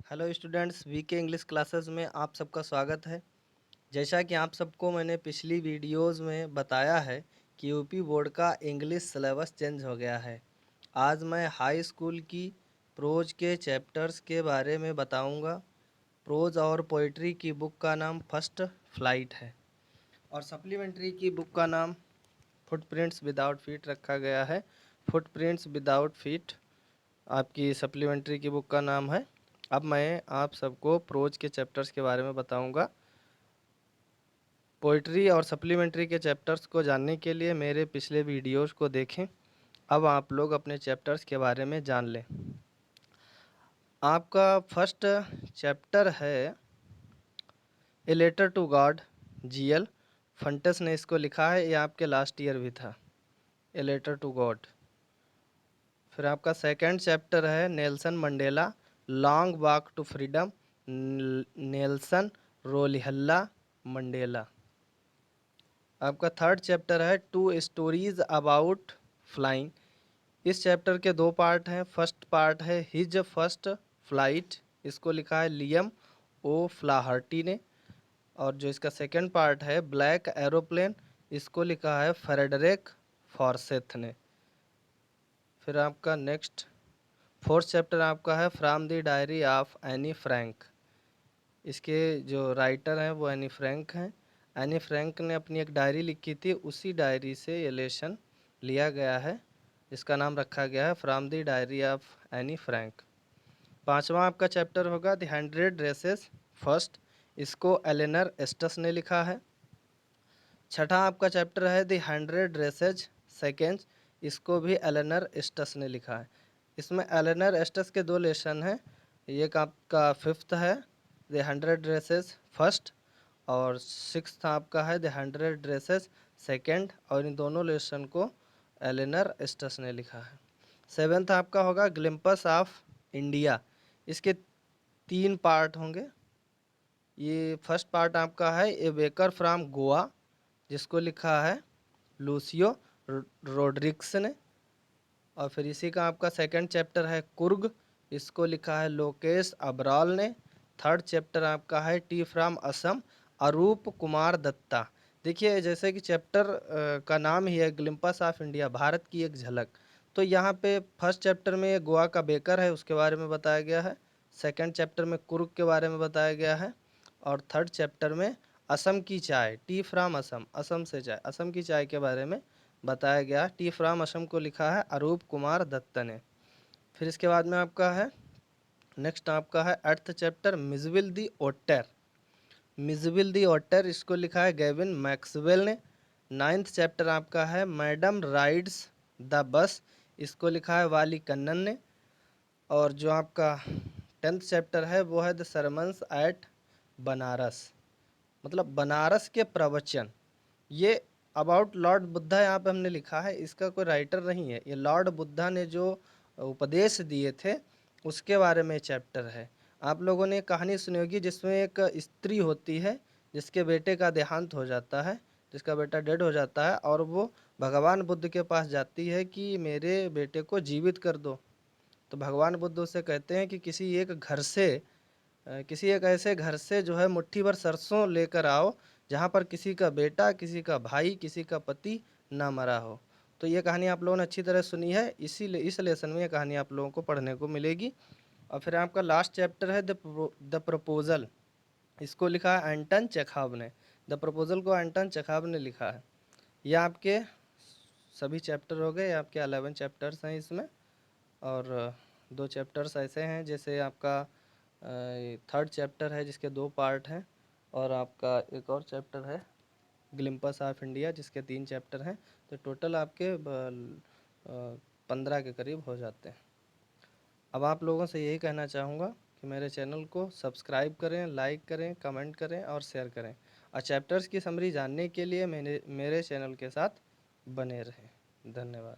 Hello students, VK English classes में आप सबका स्वागत है। जैसा कि आप सबको मैंने पिछली वीडियोस में बताया है कि यूपी बोर्ड का इंग्लिश सिलेबस चेंज हो गया है। आज मैं हाई स्कूल की प्रोज के चैप्टर्स के बारे में बताऊंगा। प्रोज और पोइट्री की बुक का नाम फर्स्ट फ्लाइट है और सप्लीमेंट्री की बुक का नाम फुटप्रिंट्स विदाउट फीट रखा गया है। फुटप्रिंट्स विदाउट फीट आपकी सप्लीमेंट्री की बुक का नाम है। अब मैं आप सबको प्रोज के चैप्टर्स के बारे में बताऊंगा। पोइट्री और सप्लीमेंट्री के चैप्टर्स को जानने के लिए मेरे पिछले वीडियोस को देखें। अब आप लोग अपने चैप्टर्स के बारे में जान लें। आपका फर्स्ट चैप्टर है a letter to God, GL Fuentes ने इसको लिखा है। ये आपके लास्ट ईयर भी था, ए लेटर टू गॉड। फिर आपका सेकंड चैप्टर है Nelson Mandela, long walk to freedom, Nelson Rolihlahla Mandela. आपका थर्ड चैप्टर है टू स्टोरीज अबाउट फ्लाइंग। इस चैप्टर के दो पार्ट हैं। फर्स्ट पार्ट है हिज फर्स्ट फ्लाइट, इसको लिखा है लियम ओ फ्लाहर्टी ने। और जो इसका सेकंड पार्ट है ब्लैक एरोप्लेन, इसको लिखा है फ्रेडरिक फॉर्सेथ ने। फिर आपका नेक्स्ट फोर्थ चैप्टर आपका है from the diary of Anne Frank. इसके जो राइटर हैं वो एनी फ्रैंक हैं। एनी फ्रैंक ने अपनी एक डायरी लिखी थी, उसी डायरी से ये लेसन लिया गया है। इसका नाम रखा गया है from the diary of Anne Frank. पांचवा आपका चैप्टर होगा द 100 रेसेस फर्स्ट, इसको एलेनर एस्टस ने लिखा है। छठा आपका चैप्टर है द 100 रेसेज सेकेंड, इसको भी एलेनर एस्टस ने लिखा है। इसमें एलेनर एस्टस के दो लेसन हैं। एक आपका फिफ्थ है द 100 रेसेस फर्स्ट और सिक्स्थ आपका है द 100 रेसेस सेकेंड, और इन दोनों लेसन को एलेनर एस्टस ने लिखा है। सेवेंथ आपका होगा ग्लिम्पस ऑफ इंडिया। इसके तीन पार्ट होंगे। ये फर्स्ट पार्ट आपका है ए बेकर फ्रॉम गोवा, जिसको लिखा है लूसियो रोड्रिग्स ने। और फिर इसी का आपका सेकंड चैप्टर है कुर्ग, इसको लिखा है लोकेश अब्राल ने। थर्ड चैप्टर आपका है टी फ्रॉम असम, अरूप कुमार दत्ता। देखिए जैसे कि चैप्टर का नाम ही है ग्लिम्पस ऑफ इंडिया, भारत की एक झलक। तो यहाँ पे फर्स्ट चैप्टर में गोवा का बेकर है, उसके बारे में बताया गया है। सेकंड चैप्टर में कुर्ग के बारे में बताया गया है। और थर्ड चैप्टर में असम की चाय, टी फ्रॉम असम, असम से चाय, असम की चाय के बारे में बताया गया। टी फ्रॉम असम को लिखा है अरूप कुमार दत्त ने। फिर इसके बाद में आपका है नेक्स्ट आपका है एट्थ चैप्टर मिजविल दी ओटर, मिजविल दी ओटर, इसको लिखा है गेविन मैक्सवेल ने। नाइन्थ चैप्टर आपका है मैडम राइड्स द बस, इसको लिखा है वाली कन्नन ने। और जो आपका टेंथ चैप्टर है वो है द सरमन्स एट बनारस, मतलब बनारस के प्रवचन। ये अबाउट लॉर्ड बुद्धा यहाँ पे हमने लिखा है, इसका कोई राइटर नहीं है। ये लॉर्ड बुद्धा ने जो उपदेश दिए थे उसके बारे में चैप्टर है। आप लोगों ने कहानी सुनी होगी जिसमें एक स्त्री होती है जिसके बेटे का देहांत हो जाता है, जिसका बेटा डेड हो जाता है, और वो भगवान बुद्ध के पास जाती है कि मेरे बेटे को जीवित कर दो। तो भगवान बुद्ध उससे कहते हैं कि किसी एक ऐसे घर से जो है मुट्ठी भर सरसों लेकर आओ जहाँ पर किसी का बेटा, किसी का भाई, किसी का पति ना मरा हो। तो ये कहानी आप लोगों ने अच्छी तरह सुनी है, इसीलिए इस लेसन में ये कहानी आप लोगों को पढ़ने को मिलेगी। और फिर आपका लास्ट चैप्टर है द प्रपोजल, इसको लिखा है एंटन चेखव ने। द प्रपोजल को एंटन चेखव ने लिखा है। ये आपके सभी चैप्टर हो गए, आपके 11 चैप्टर्स हैं इसमें। और दो चैप्टर्स ऐसे हैं जैसे आपका थर्ड चैप्टर है जिसके दो पार्ट हैं, और आपका एक और चैप्टर है ग्लिम्पस ऑफ इंडिया जिसके 3 चैप्टर हैं। तो टोटल आपके 15 के करीब हो जाते हैं। अब आप लोगों से यही कहना चाहूँगा कि मेरे चैनल को सब्सक्राइब करें, लाइक करें, कमेंट करें और शेयर करें। और चैप्टर्स की समरी जानने के लिए मेरे चैनल के साथ बने रहें। धन्यवाद।